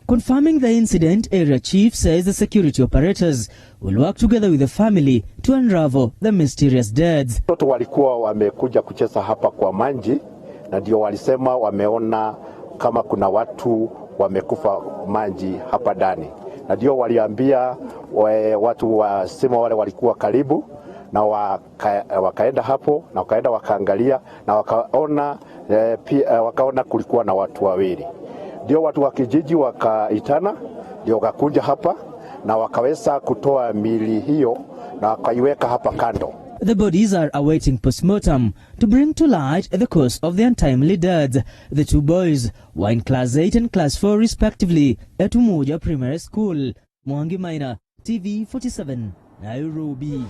Confirming the incident, Area Chief says the security operators will work together with the family to unravel the mysterious deaths. Watoto walikuwa wamekuja kucheza hapa kwa Manji na ndio walisema wameona kama kuna watu wamekufa Manji hapa ndani. Na ndio waliambia watu wa sema wale walikuwa karibu na wakaenda hapo na wakaenda wakaangalia na wakaona kulikuwa na watu wawili. Ndio watu wa kijiji wakaitana, ndio wakakuja hapa na wakaweza kutoa miili hiyo na wakaiweka hapa kando. The bodies are awaiting postmortem to bring to light the cause of the untimely deaths. The two boys were in class 8 and class 4 respectively at Umoja Primary School. Mwangi Maina, TV 47, Nairobi.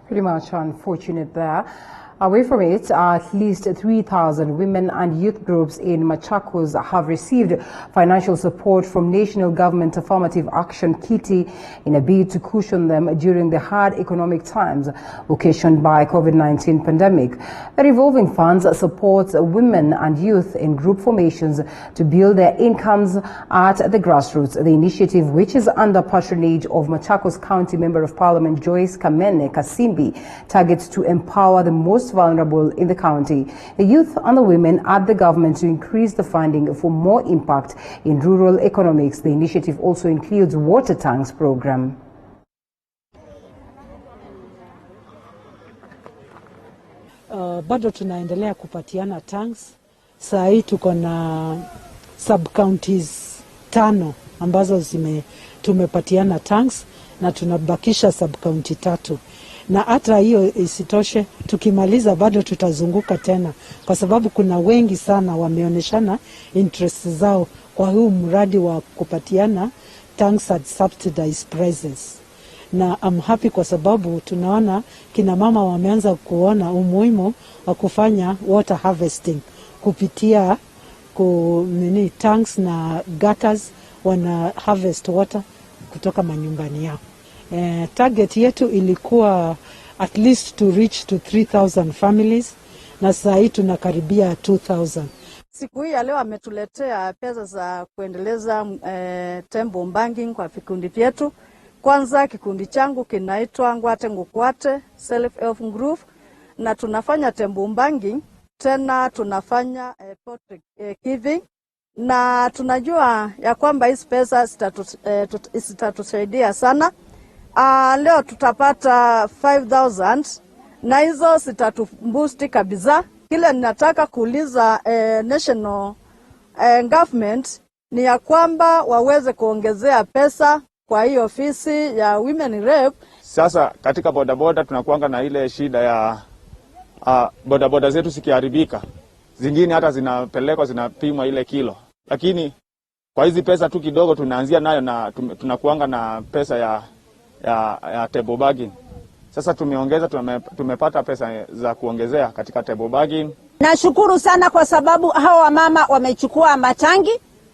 Pretty much unfortunate there. Away from it, at least 3,000 women and youth groups in Machakos have received financial support from National Government Affirmative Action Kitty in a bid to cushion them during the hard economic times occasioned by COVID-19 pandemic. The revolving funds supports women and youth in group formations to build their incomes at the grassroots. The initiative, which is under patronage of Machakos County Member of Parliament Joyce Kamene Kasimbi, targets to empower the most vulnerable in the county, the youth and the women, at the government to increase the funding for more impact in rural economics. The initiative also includes water tanks program. Bado tunaendelea kupatiana tanks. Saa hii tuko na sub counties 5 ambazo tumepatiana tanks na tunabakisha sub county 3. Na hata hiyo isitoshe, tukimaliza bado tutazunguka tena kwa sababu kuna wengi sana wameoneshana interest zao kwa huu mradi wa kupatiana tanks at subsidized prices. Na I'm happy kwa sababu tunaona kina mama wameanza kuona umuhimu wa kufanya water harvesting kupitia tanks na gutters, wana harvest water kutoka manyumbani yao. Target yetu ilikuwa at least to reach to 3,000 families na saa hii tunakaribia 2,000. Siku hii ya leo ametuletea pesa za kuendeleza tembo banking kwa vikundi vyetu. Kwanza kikundi changu kinaitwa Ngwate Ngukwate Self Help Group na tunafanya tembo banking, tena tunafanya portrait giving, na tunajua ya kwamba hizi pesa zitatusaidia sana. Leo tutapata 5,000 na hizo zitatuboost kabisa. Kile ninataka kuuliza national government ni ya kwamba waweze kuongezea pesa kwa hiyo ofisi ya women rep. Sasa katika bodaboda tunakuanga na ile shida ya bodaboda zetu zikiharibika, zingine hata zinapelekwa zinapimwa ile kilo, lakini kwa hizi pesa tu kidogo tunaanzia nayo na tunakuanga na pesa ya table bagging. Sasa tumeongeza, tumepata pesa za kuongezea katika table bagging. Nashukuru sana kwa sababu hawa mama wamechukua matangi,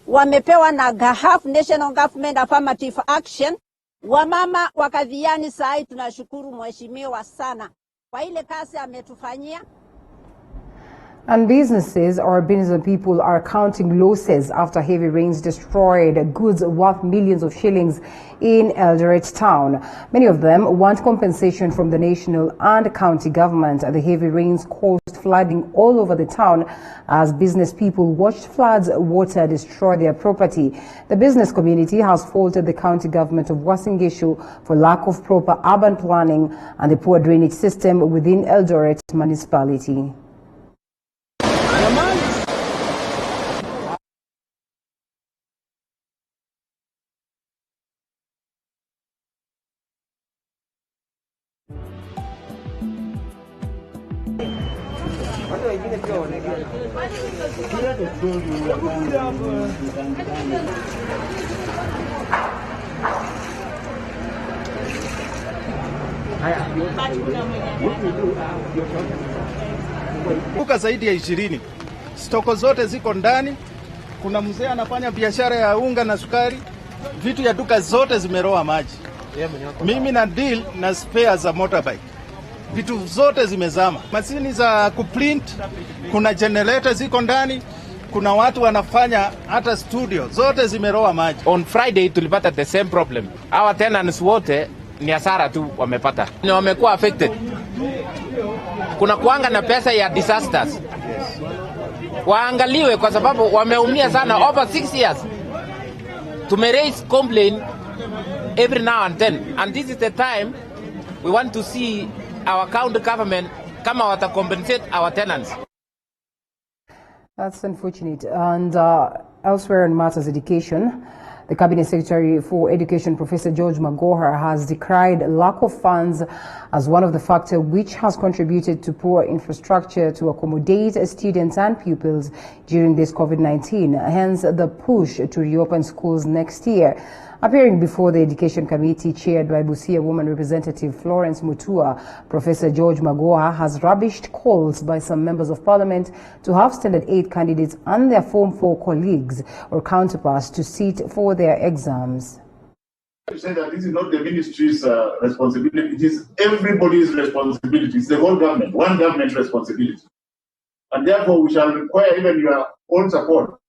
wamepewa na GAHAF, National Government Affirmative Action. Wamama wakadhiani saa hii tunashukuru mheshimiwa sana kwa ile kazi ametufanyia. And businesses people are counting losses after heavy rains destroyed goods worth millions of shillings in Eldoret town. Many of them want compensation from the national and county government. The heavy rains caused flooding all over the town as business people watched floods water destroy their property. The business community has faulted the county government of Uasin Gishu for lack of proper urban planning and the poor drainage system within Eldoret municipality. Duka zaidi ya 20. Stoko zote ziko ndani. Kuna mzee anafanya biashara ya unga na sukari. Vitu ya duka zote zimeroa maji. Mimi na deal na spare za motorbike. Vitu zote zimezama. Mashini za kuprint, kuna generator ziko ndani. kuna watu wanafanya hata studio zote zimeroa maji. On Friday tulipata the same problem. Our tenants wote ni hasara tu wamepata. Ni wamekuwa affected. Kuna kuanga na pesa ya disasters. Waangaliwe kwa sababu wameumia sana over 6 years. Tume raise complaint every now and then, and this is the time we want to see our county government kama wata compensate our tenants. That's unfortunate. And elsewhere in matters education, the Cabinet Secretary for Education, Professor George Magoha, has decried lack of funds as one of the factors which has contributed to poor infrastructure to accommodate students and pupils during this COVID-19, hence the push to reopen schools next year. Appearing before the Education Committee chaired by Busia Woman Representative Florence Mutua, Professor George Magoha has rubbished calls by some members of Parliament to have Standard 8 candidates and their Form 4 colleagues or counterparts to sit for their exams. To say that this is not the ministry's responsibility, it is everybody's responsibility. It's the whole government, one government responsibility. And therefore we shall require even your own support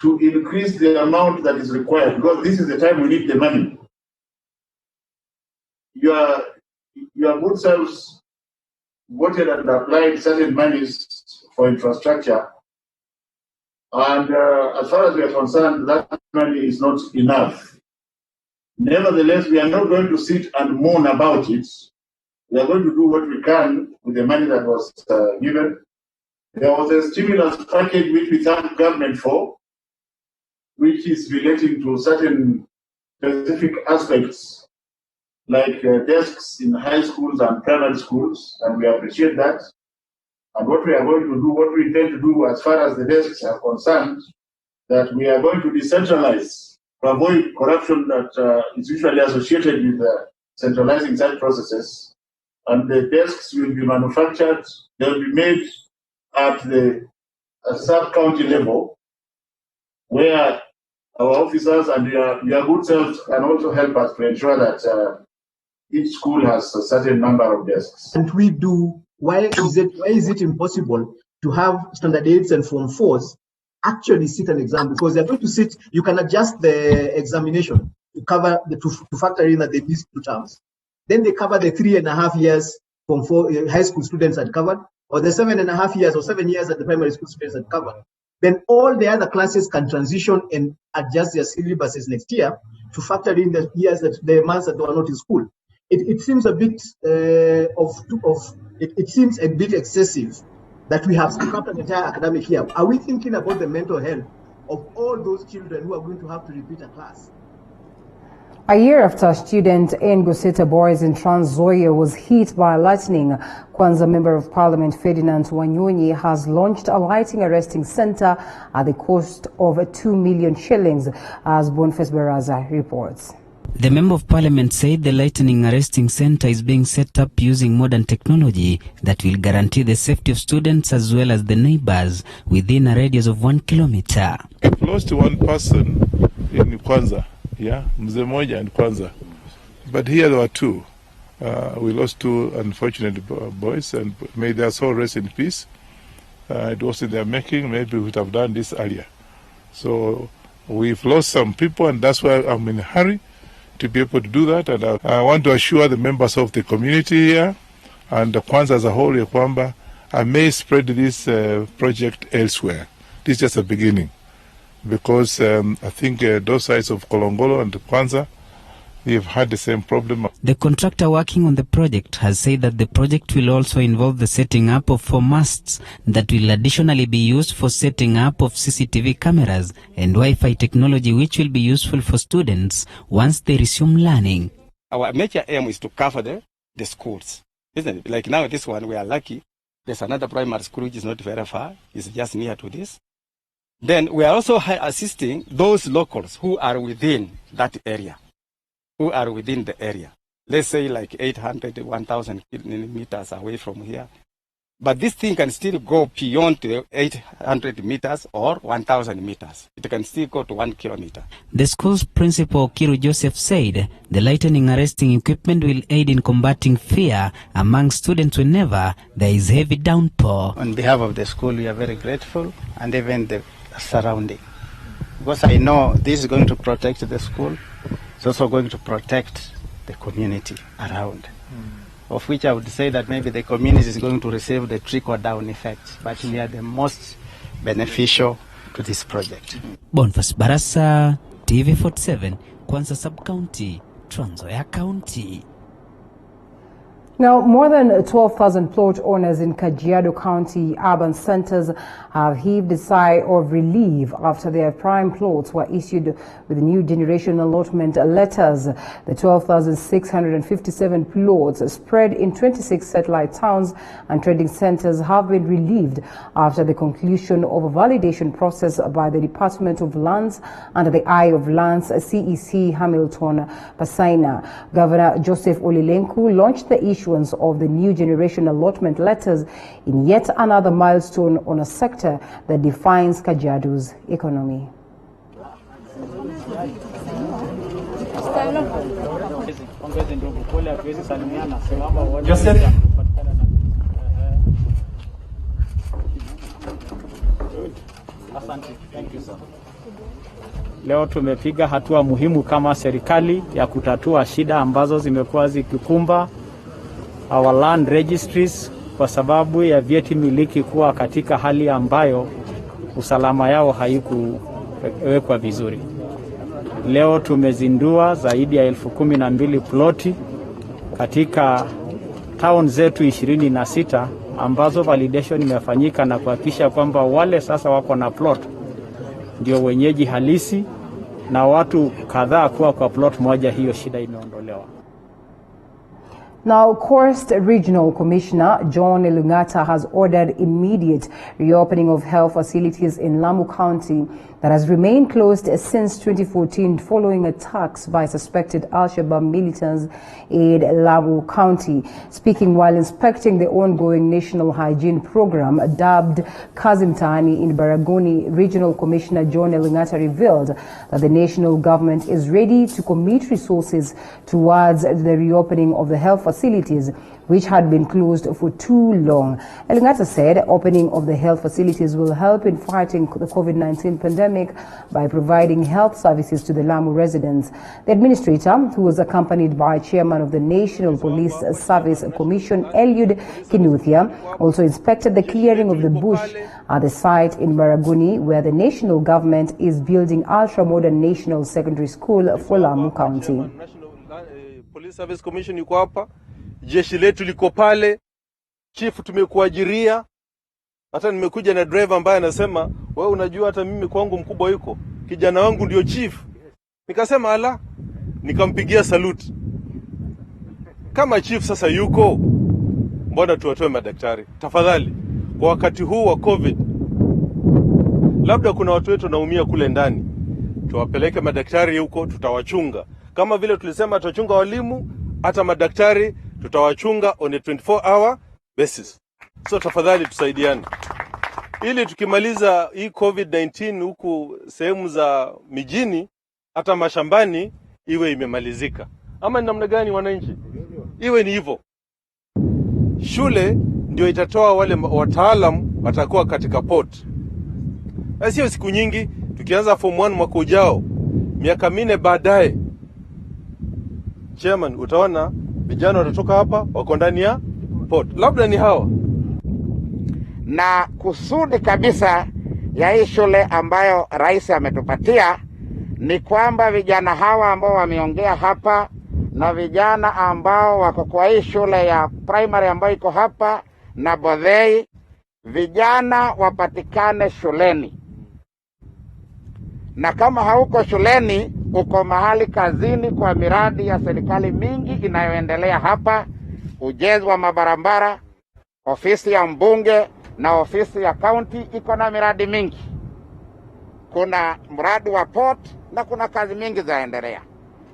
to increase the amount that is required, because this is the time we need the money. Your good selves voted and applied certain monies for infrastructure, and as far as we are concerned, that money is not enough. Nevertheless, we are not going to sit and moan about it. We are going to do what we can with the money that was given. There was a stimulus package which we thank government for, which is relating to certain specific aspects like desks in high schools and primary schools, and we appreciate that. And what we are going to do, what we intend to do as far as the desks are concerned, that we are going to decentralize to avoid corruption that is usually associated with centralizing such processes. And the desks will be manufactured, they will be made at the sub-county level, where our officers and your good selves can also help us to ensure that each school has a certain number of desks. And we do, why is it impossible to have Standard 8s and Form 4s actually sit an exam? Because they're going to sit, you can adjust the examination to cover, to factor in that they missed 2 terms. Then they cover the 3.5 years Form 4 high school students had covered, or the 7.5 years or 7 years that the primary school students had covered. Then all the other classes can transition and adjust their syllabuses next year to factor in the years that the months that they were not in school. It seems a bit it seems a bit excessive that we have split up an entire academic year. Are we thinking about the mental health of all those children who are going to have to repeat a class? A year after student in Guseta Boys in Trans Nzoia was hit by lightning, Kwanza Member of Parliament Ferdinand Wanyonyi has launched a lighting arresting center at the cost of 2 million shillings, as Boniface Baraza reports. The Member of Parliament said the lightning arresting center is being set up using modern technology that will guarantee the safety of students as well as the neighbors within a radius of 1 kilometer. We've lost one person in Kwanza. Yeah, Mzee Moja and Kwanza. But here there were 2. We lost 2 unfortunate boys, and may their soul rest in peace. It was in their making, maybe we would have done this earlier. So we've lost some people, and that's why I'm in a hurry to be able to do that. And I want to assure the members of the community here, and Kwanza as a whole, Kwamba, I may spread this project elsewhere. This is just a beginning. Because I think those sides of Kolongolo and Kwanza, they've had the same problem. The contractor working on the project has said that the project will also involve the setting up of 4 masts that will additionally be used for setting up of CCTV cameras and Wi-Fi technology, which will be useful for students once they resume learning. Our major aim is to cover the schools, isn't it? Like now this one, we are lucky. There's another primary school which is not very far. It's just near to this. Then we are also assisting those locals who are within that area, who are within the area. Let's say like 800 to 1,000 meters away from here. But this thing can still go beyond the 800 meters or 1,000 meters. It can still go to 1 kilometer. The school's principal, Kiru Joseph, said the lightning arresting equipment will aid in combating fear among students whenever there is heavy downpour. On behalf of the school, we are very grateful, and even the surrounding. Because I know this is going to protect the school. It's also going to protect the community around. Of which I would say that maybe the community is going to receive the trickle-down effect, but we are the most beneficial to this project. Boniface Barasa, TV47, Kwanza Sub-County, Trans Nzoia County. Now, more than 12,000 plot owners in Kajiado County urban centers have heaved a sigh of relief after their prime plots were issued with new generation allotment letters. The 12,657 plots spread in 26 satellite towns and trading centers have been relieved after the conclusion of a validation process by the Department of Lands under the Eye of Lands CEC Hamilton Pasaina. Governor Joseph Olilenku launched the issue of the new generation allotment letters in yet another milestone on a sector that defines Kajiado's economy. Joseph. Thank you, sir. Leo tumepiga hatua muhimu kama serikali ya kutatua shida ambazo zimekuwa zikikumba our land registries kwa sababu ya vyeti miliki kuwa katika hali ambayo usalama yao haikuwekwa vizuri. Leo tumezindua zaidi ya 12,000 ploti katika town zetu 26 ambazo validation imefanyika na kuhakikisha kwamba wale sasa wako na plot ndio wenyeji halisi na watu kadhaa kuwa kwa plot moja, hiyo shida imeondolewa. Now, Coast Regional Commissioner John Elung'ata has ordered immediate reopening of health facilities in Lamu County that has remained closed since 2014 following attacks by suspected Al-Shabaab militants in Lamu County. Speaking while inspecting the ongoing National Hygiene Program dubbed Kazimtani in Baragoni, Regional Commissioner John Elung'ata revealed that the national government is ready to commit resources towards the reopening of the health facilities which had been closed for too long. Elung'ata said opening of the health facilities will help in fighting the COVID-19 pandemic by providing health services to the Lamu residents. The administrator, who was accompanied by Chairman of the National Police Service Commission, Eliud Kinuthia, also inspected the clearing of the bush at the site in Maraguni, where the national government is building ultra-modern national secondary school for Lamu County. Police Service Commission yuko hapa, jeshi letu liko pale, chief tumekuajiria. Hata nimekuja na driver ambaye anasema, wewe unajua hata mimi kwangu mkubwa yuko, kijana wangu ndio chief. Nikasema ala, nikampigia salute. Kama chief sasa yuko, mbona tuwatoe madaktari? Tafadhali, kwa wakati huu wa COVID, labda kuna watu wetu naumia kule ndani, tuwapeleke madaktari huko, tutawachunga. Kama vile tulisema tutachunga walimu, hata madaktari tutawachunga on a 24-hour basis. So tafadhali tusaidiane, ili tukimaliza hii COVID-19 huku sehemu za mijini, hata mashambani iwe imemalizika. Ama ni namna gani wananchi? Iwe ni hivyo. Shule ndio itatoa wale wataalamu watakuwa katika port. Sio siku nyingi, tukianza form 1 mwaka ujao, miaka 4 baadaye, Chairman, utaona vijana watatoka hapa wako ndani ya port. Labda ni hawa. Na kusudi kabisa ya hii shule ambayo rais ametupatia ni kwamba vijana hawa ambao wameongea hapa na vijana ambao wako kwa hii shule ya primary ambayo iko hapa na Bodhei, vijana wapatikane shuleni. Na kama hauko shuleni, uko mahali kazini kwa miradi ya serikali mingi inayoendelea hapa, ujenzi wa mabarabara, ofisi ya mbunge na ofisi ya county iko na miradi mingi. Kuna mradi wa port na kuna kazi mingi zaendelea.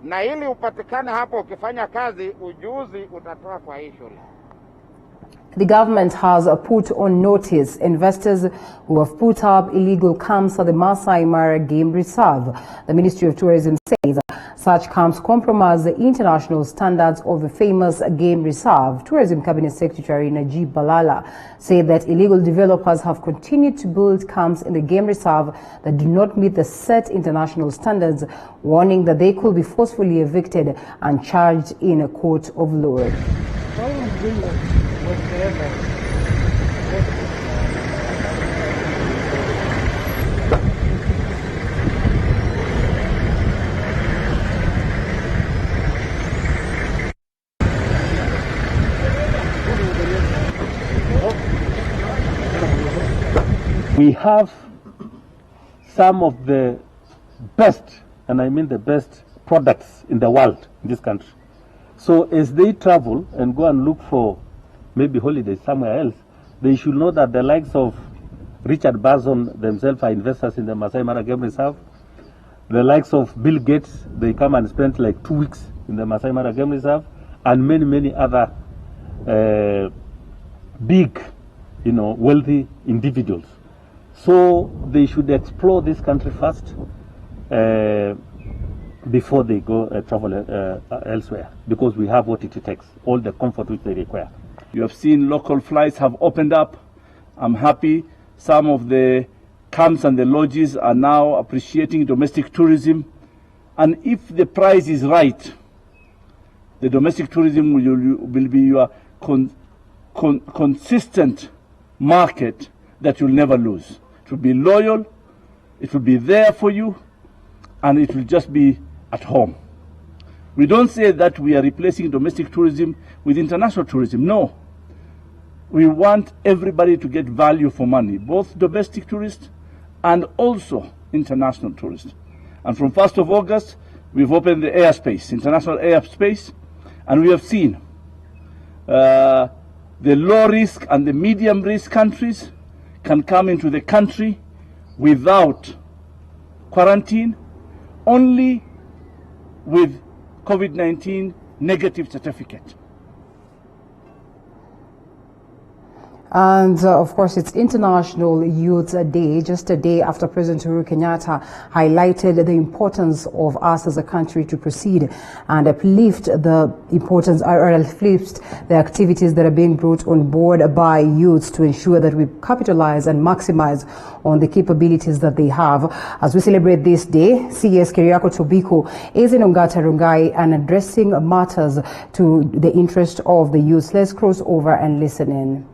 Na ili upatikane hapo ukifanya kazi, ujuzi utatoa kwa hii shule. The government has put on notice investors who have put up illegal camps at the Masai Mara Game Reserve. The Ministry of Tourism says such camps compromise the international standards of the famous game reserve. Tourism Cabinet Secretary Najib Balala said that illegal developers have continued to build camps in the game reserve that do not meet the set international standards, warning that they could be forcefully evicted and charged in a court of law. We have some of the best, and I mean the best, products in the world in this country. So as they travel and go and look for maybe holidays somewhere else, they should know that the likes of Richard Branson themselves are investors in the Masai Mara Game Reserve. The likes of Bill Gates, they come and spend like 2 weeks in the Masai Mara Game Reserve, and many, many other big, wealthy individuals. So they should explore this country first before they go travel elsewhere, because we have what it takes, all the comfort which they require. You have seen local flights have opened up. I'm happy. Some of the camps and the lodges are now appreciating domestic tourism. And if the price is right, the domestic tourism will be your consistent market that you'll never lose. It will be loyal, it will be there for you, and it will just be at home. We don't say that we are replacing domestic tourism with international tourism. No. We want everybody to get value for money, both domestic tourists and also international tourists. And from 1st of August, we've opened the airspace, international airspace, and we have seen the low risk and the medium risk countries can come into the country without quarantine, only with COVID-19 negative certificate. And of course, it's International Youth Day, just a day after President Uhuru Kenyatta highlighted the importance of us as a country to proceed and uplift the importance, or uplift the activities that are being brought on board by youths to ensure that we capitalize and maximize on the capabilities that they have. As we celebrate this day, CS Keriako Tobiko is in Ongata Rongai and addressing matters to the interest of the youth. Let's cross over and listen in.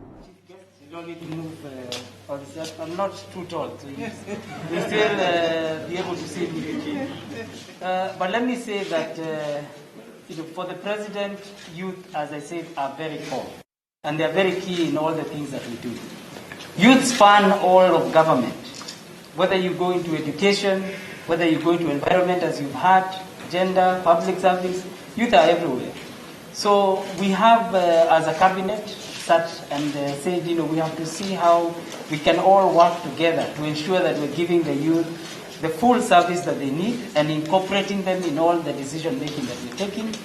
I'm not too tall, so you still be able to see me. But let me say that for the president, youth, as I said, are very core, and they are very key in all the things that we do. Youth span all of government, whether you go into education, whether you go into environment, as you've had, gender, public service, youth are everywhere. So we have, as a cabinet, and said, we have to see how we can all work together to ensure that we're giving the youth the full service that they need and incorporating them in all the decision making that we're taking.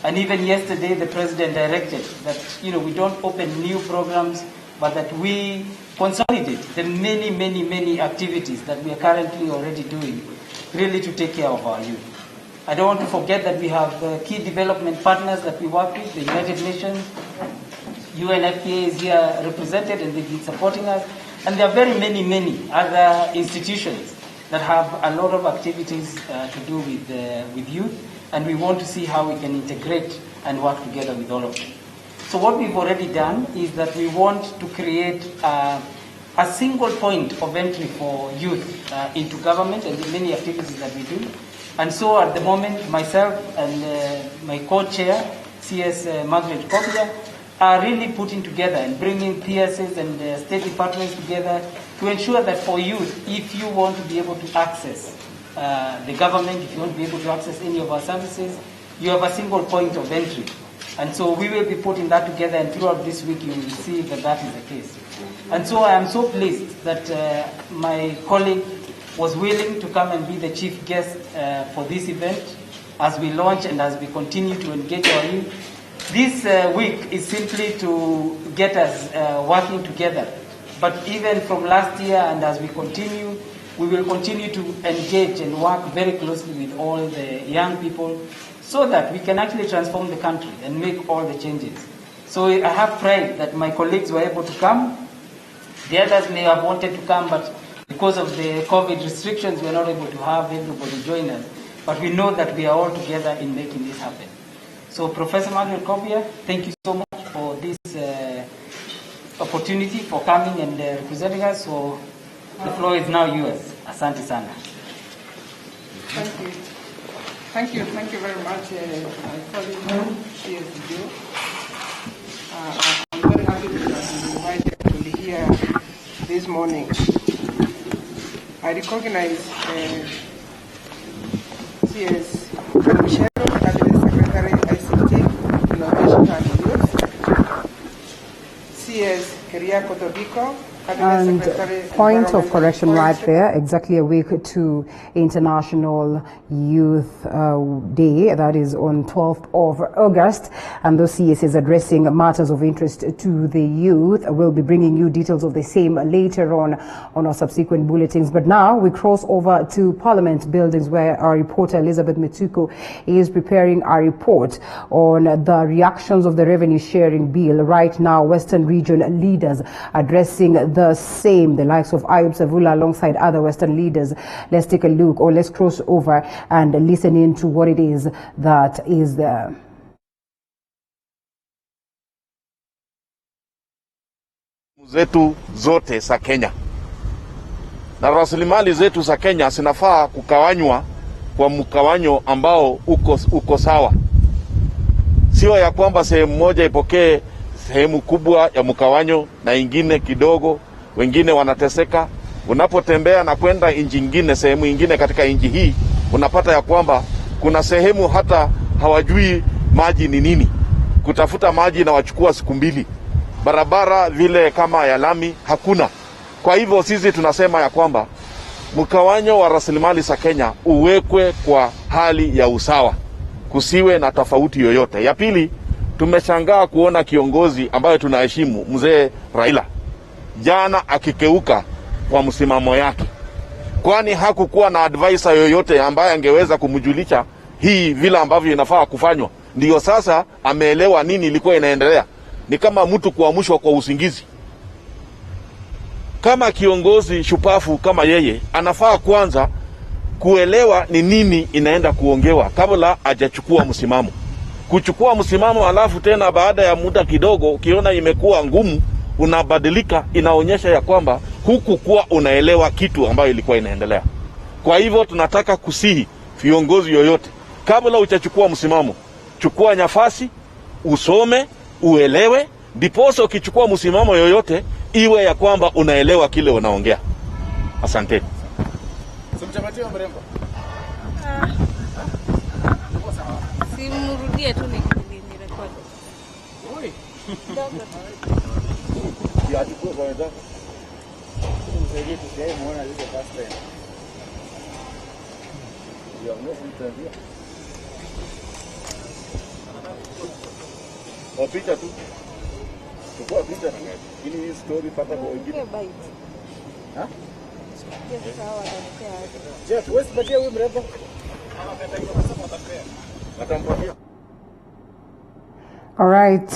And even yesterday, the president directed that, we don't open new programs, but that we consolidate the many, many, many activities that we are currently already doing, really to take care of our youth. I don't want to forget that we have key development partners that we work with, the United Nations. UNFPA is here represented, and they've been supporting us. And there are very many, many other institutions that have a lot of activities to do with youth, and we want to see how we can integrate and work together with all of them. So what we've already done is that we want to create a single point of entry for youth into government and the many activities that we do. And so at the moment, myself and my co-chair, CS Margaret Kopia, are really putting together and bringing PSs and state departments together to ensure that for youth, if you want to be able to access the government, if you want to be able to access any of our services, you have a single point of entry. And so we will be putting that together, and throughout this week you will see that that is the case. And so I am so pleased that my colleague was willing to come and be the chief guest for this event as we launch and as we continue to engage our youth. This week is simply to get us working together. But even from last year and as we continue, we will continue to engage and work very closely with all the young people so that we can actually transform the country and make all the changes. So I have pride that my colleagues were able to come. The others may have wanted to come, but because of the COVID restrictions, we are not able to have everybody join us. But we know that we are all together in making this happen. So Professor Manuel Kobia, thank you so much for this opportunity, for coming and representing us. So the floor is now yours. Asante sana. Thank you. Thank you very much, my colleague, CSDO. I'm very happy to have been invited to be here this morning. I recognize CS Michelle, Cabinet Secretary, ICT, Innovation and Youth, CS Keriako Tobiko, And point of correction right there, exactly a week to International Youth Day, that is on 12th of August, and those CS is addressing matters of interest to the youth. We'll be bringing you details of the same later on our subsequent bulletins. But now we cross over to Parliament buildings, where our reporter Elizabeth Metuko is preparing a report on the reactions of the revenue sharing bill. Right now, Western region leaders addressing the same, the likes of Ayub Savula alongside other Western leaders. Let's take a look, or let's cross over and listen in to what it is that is there. Zetu zote za Kenya na rasilimali zetu za Kenya zinafaa kukawanywa kwa mkawanyo ambao uko sawa, sio ya kwamba sehemu moja ipokee sehemu kubwa ya mkawanyo na ingine kidogo, wengine wanateseka. Unapotembea na kwenda nchi nyingine, sehemu nyingine katika nchi hii, unapata ya kwamba kuna sehemu hata hawajui maji ni nini. Kutafuta maji na wachukua siku mbili. Barabara vile kama ya lami hakuna. Kwa hivyo sisi tunasema ya kwamba mkawanyo wa rasilimali za Kenya uwekwe kwa hali ya usawa, kusiwe na tofauti yoyote. Ya pili, tumeshangaa kuona kiongozi ambaye tunaheshimu, mzee Raila, jana akikeuka kwa msimamo yake, kwani hakukuwa na advisor yoyote ambaye angeweza kumjulisha hii vile ambavyo inafaa kufanywa. Ndio sasa ameelewa nini ilikuwa inaendelea. Ni kama mtu kuamshwa kwa usingizi. Kama kiongozi shupafu kama yeye, anafaa kwanza kuelewa ni nini inaenda kuongewa kabla hajachukua msimamo. Kuchukua msimamo alafu tena baada ya muda kidogo ukiona imekuwa ngumu, unabadilika, inaonyesha ya kwamba hukukuwa unaelewa kitu ambayo ilikuwa inaendelea. Kwa hivyo tunataka kusihi viongozi yoyote, kabla uchachukua msimamo, chukua nafasi, usome, uelewe, ndiposa ukichukua msimamo yoyote iwe ya kwamba unaelewa kile unaongea. Asante. Simchamatie mrembo. Simrudie tu ni record. Oi. Ya chukua kwa wenzako. Msaidie tusiae muona hizo pasta. Ya mwisho mtandia. Wapita tu. Chukua picha na gari. Ili hii story pata kwa wengine. Ha? Yes, sawa atampea. Jeff, wewe sipatie huyu mrembo. Atampatia. All right,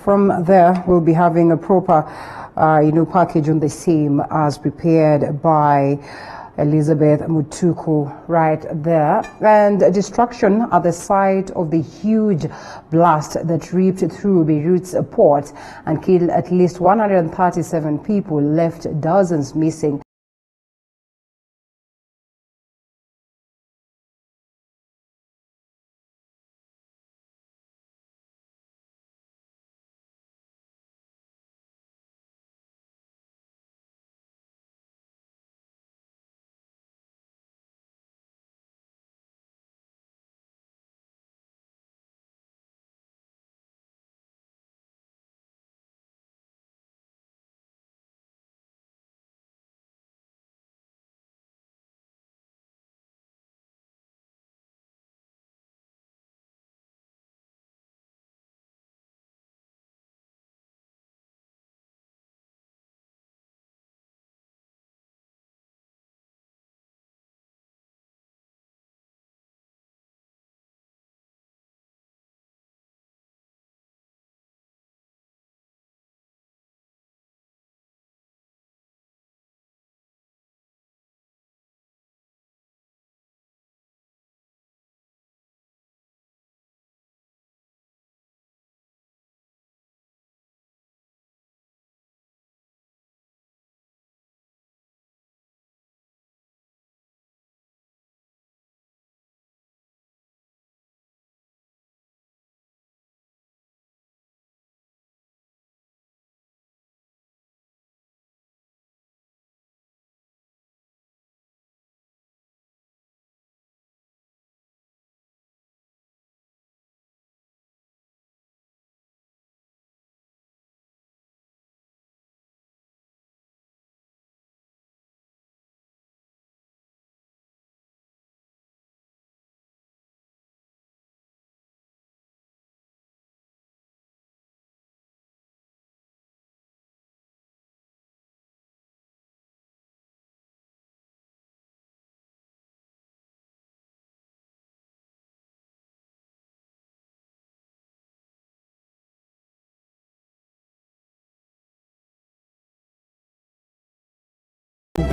from there, we'll be having a proper, package on the same as prepared by Elizabeth Mutuku right there. And destruction at the site of the huge blast that ripped through Beirut's port and killed at least 137 people, left dozens missing.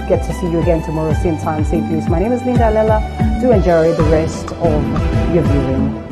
Get to see you again tomorrow, same time, same place. My name is Linda Alela. Do enjoy the rest of your viewing.